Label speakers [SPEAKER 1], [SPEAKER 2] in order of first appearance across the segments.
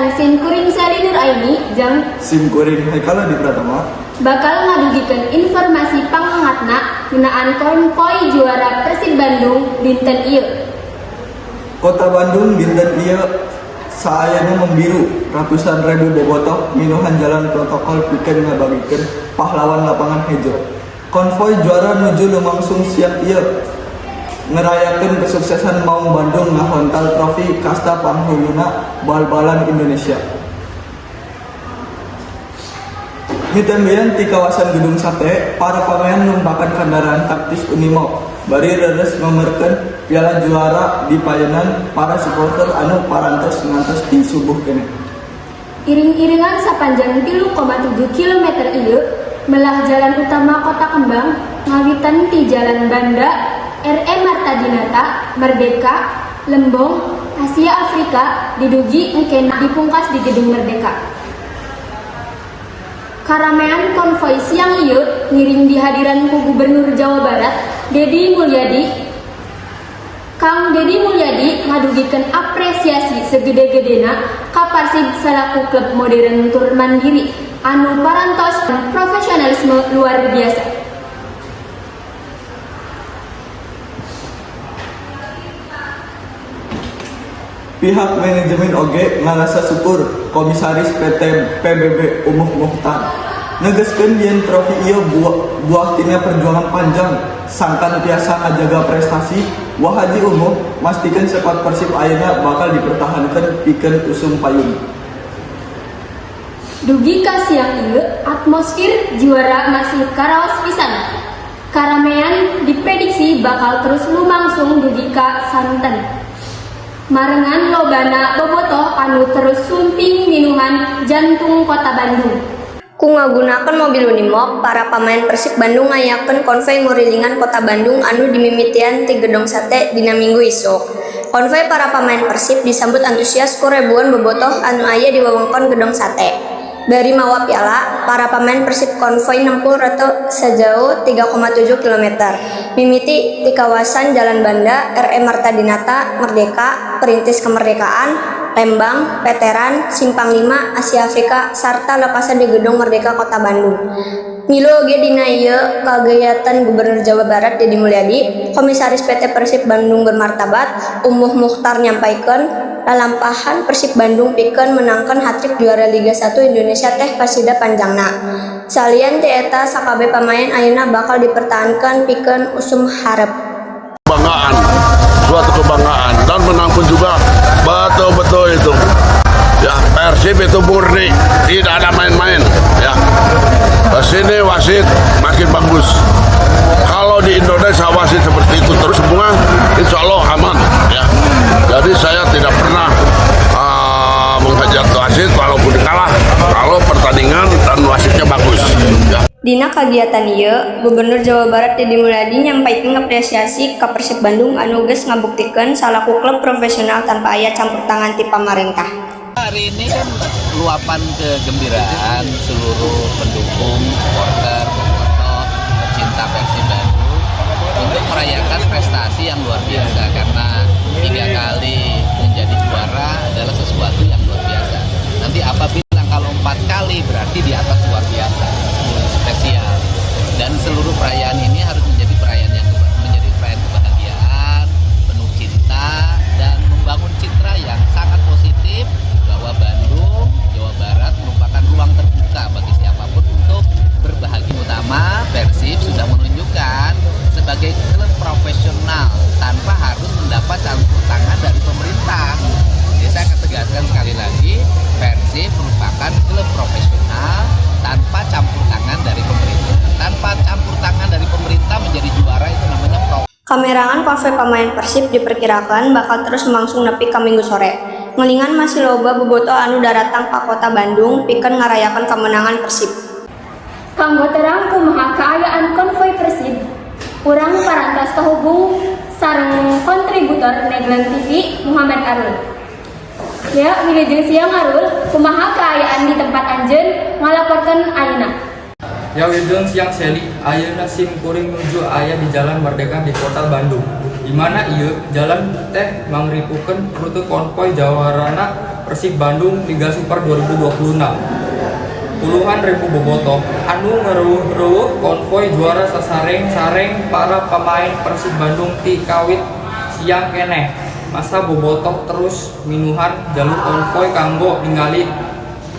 [SPEAKER 1] Anu simkuring Sali Nur Aini jeung
[SPEAKER 2] simkuring Haikal di Pratama
[SPEAKER 1] bakal ngadugikeun informasi panghangatna ngeunaan konvoy juara Persib Bandung dinten ieu.
[SPEAKER 2] Kota Bandung dinten ieu saayana membiru ratusan ribu bobotoh minuhan jalan protokol pikeun ngabagikeun pahlawan lapangan hejo. Konvoy juara nuju lumangsung siang ieu ngerayakeun kesuksesan Maung Bandung ngahontal trofi kasta panghuluna bal-balan Indonesia. Hitembean di kawasan Gedung Sate, para pemain numpakan kendaraan taktis Unimog bari reres memerkeun piala juara di payenan para supporter anu parantos ngantos di subuh kene.
[SPEAKER 1] Iring-iringan sapanjang 3,7 km ieu melah jalan utama Kota Kembang ngawitan ti Jalan Banda R.E. Marta Dinata, Merdeka, Lembong, Asia Afrika didugi engke dipungkas di Gedung Merdeka. Karamean konvoy siang ieu ngiring dihadiran ku Gubernur Jawa Barat Dedi Mulyadi. Kang Dedi Mulyadi ngadugikeun apresiasi segede-gedena ka Persib salaku klub modern tur mandiri anu parantos dan profesionalisme luar biasa.
[SPEAKER 2] Pihak manajemen oge ngarasa syukur Komisaris PT PBB Umuh Mukhtar negeskeun yen trofi ieu buah tina perjuangan panjang sangkan tiasa ngajaga prestasi. Wah Haji Umuh mastikeun sepak Persib ayeuna bakal dipertahankeun pikeun usum payung.
[SPEAKER 1] Dugi ka siang ieu atmosfer juara masih karaos pisan. Karamean diprediksi bakal terus lumangsung dugi ka santen. Marengan lobana bobotoh anu terus sumping minuhan jantung Kota Bandung.
[SPEAKER 3] Ku ngagunakeun mobil Unimog, para pemain Persib Bandung ngayakeun konvoy ngurilingan Kota Bandung anu dimimitian ti Gedung Sate dina Minggu isuk. Konvoy para pemain Persib disambut antusias ku ribuan bobotoh anu aya di wewengkon Gedung Sate. Bari mawa piala, para pemain Persib konvoy nempuh rute sejauh 3,7 km. Mimiti di kawasan Jalan Banda, R.E. Marta Dinata, Merdeka, Perintis Kemerdekaan, Lembang, Veteran, Simpang 5, Asia Afrika, serta lepasan di Gedung Merdeka Kota Bandung. Milu oge dina ieu kagayatan Gubernur Jawa Barat Dedi Mulyadi, Komisaris PT Persib Bandung Bermartabat, Umuh Mukhtar nyampaikeun lalampahan Persib Bandung pikeun menangkan hat-trick juara Liga 1 Indonesia teh kasida panjangna. Salian ti eta sakabe pamain ayeuna bakal dipertahankan pikeun usum hareup.
[SPEAKER 4] Kebanggaan, suatu kebanggaan dan menang pun juga betul-betul itu. Ya, Persib itu murni, tidak ada main-main. Ya, kesini wasit makin bagus. Kalau di Indonesia wasit seperti itu terus semua, insya Allah aman. Ya, jadi saya tidak pernah menghajar wasit walaupun kalah. Kalau pertandingan dan wasitnya bagus. Ya.
[SPEAKER 3] Dina kagiatan ieu, Gubernur Jawa Barat Dedi Mulyadi nyampaikeun apresiasi ka Persib Bandung anu geus ngabuktikeun salaku klub profesional tanpa aya campur tangan ti pamarentah.
[SPEAKER 5] Hari ini kan luapan kegembiraan seluruh pendukung, supporter, bobotoh, pecinta Persib Bandung untuk merayakan prestasi yang luar biasa karena 3 kali menjadi juara adalah sesuatu yang luar biasa. Nanti apabila kalau 4 kali berarti di atas luar biasa, spesial. Dan seluruh perayaan ini harus menjadi perayaan kebahagiaan, penuh cinta dan membangun citra yang sangat positif bahwa Bandung, Jawa Barat merupakan ruang terbuka bagi siapapun untuk berbahagia. Utama Persib sudah menunjukkan sebagai klub profesional tanpa harus mendapat campur tangan dari pemerintah. Jadi saya akan tegaskan sekali lagi, Persib merupakan klub profesional tanpa campur tangan dari pemerintah. Tanpa campur tangan dari pemerintah menjadi juara itu namanya pro.
[SPEAKER 3] Kamerangan konvoy pemain Persib diperkirakan bakal terus langsung nepi ka Minggu sore. Ngelingan masih loba bobotoh anu daratang ka Kota Bandung pikeun ngarayakeun kemenangan Persib.
[SPEAKER 1] Kanggo terang kumaha kaayaan konvoy Persib, urang parantos kahubung sareng kontributor Neglan TV Muhammad Arul. Ya, wilujeng siang Arul, kumaha kaayaan di tempat anjeun ngalaporkeun ayeuna?
[SPEAKER 6] Ya wilujeng siang Seli, ayeuna simkuring nuju aya di Jalan Merdeka di Kota Bandung. Di mana ieu jalan teh mangripukeun rute konvoy jawarana Persib Bandung Liga Super 2026. Puluhan ribu bobotoh anu ngeruh-ruh konvoy juara sasareng-sareng para pemain Persib Bandung ti kawit siang keneh. Masa bobotoh terus minuhan jalur konvoy kanggo ningali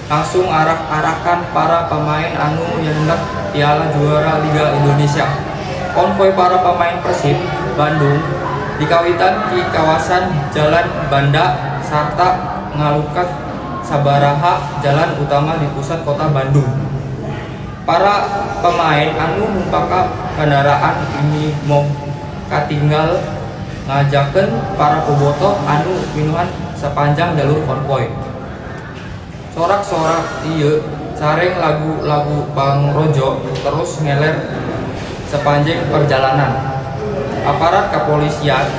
[SPEAKER 6] langsung arak-arakan para pemain anu hendak piala juara Liga Indonesia. Konvoy para pemain Persib Bandung dikawitan di kawasan Jalan Banda sarta ngalukat sabaraha jalan utama di pusat kota Bandung. Para pemain anu numpaka kendaraan ini mau katinggal ngajakeun para bobotoh anu minuhan sepanjang jalur konvoy. Sorak-sorak ieu sareng lagu-lagu pangrojo terus ngeler sepanjang perjalanan. Aparat kepolisian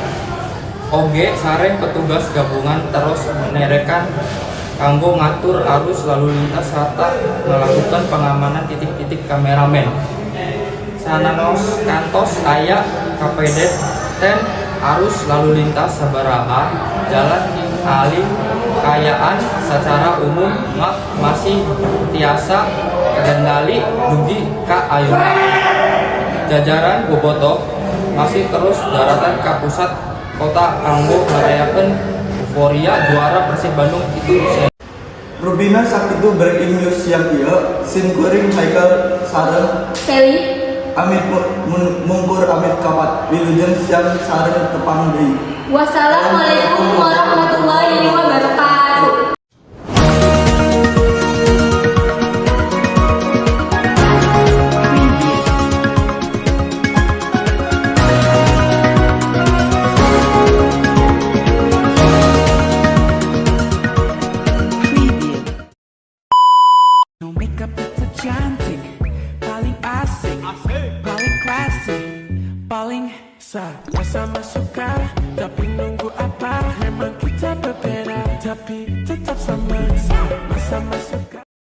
[SPEAKER 6] oge sareng petugas gabungan terus menerekan kanggo ngatur arus lalu lintas serta melakukan pengamanan titik-titik kameramen. Sananos kantos aya kapedet ten arus lalu lintas sabaraha jalan alih kayaan secara umum masih tiasa kendali dugi ka ayeuna. Jajaran bobotoh masih terus daratan ka pusat kota kanggo ngarayakeun euforia juara Persib Bandung itu.
[SPEAKER 2] Rubina sakitu breaking news yang ieu sim kuring Haikal sareng
[SPEAKER 1] Seli,
[SPEAKER 2] Amit mungkur Amit kapat wilujeng siang sareng tepang deui.
[SPEAKER 1] wassalamualaikum warahmatullahi wabarakatuh.
[SPEAKER 7] No makeup itu cantik, paling asik, paling klasik, paling sama suka, tapi nunggu apa? Memang kita berbeda, tapi tetap sama suka.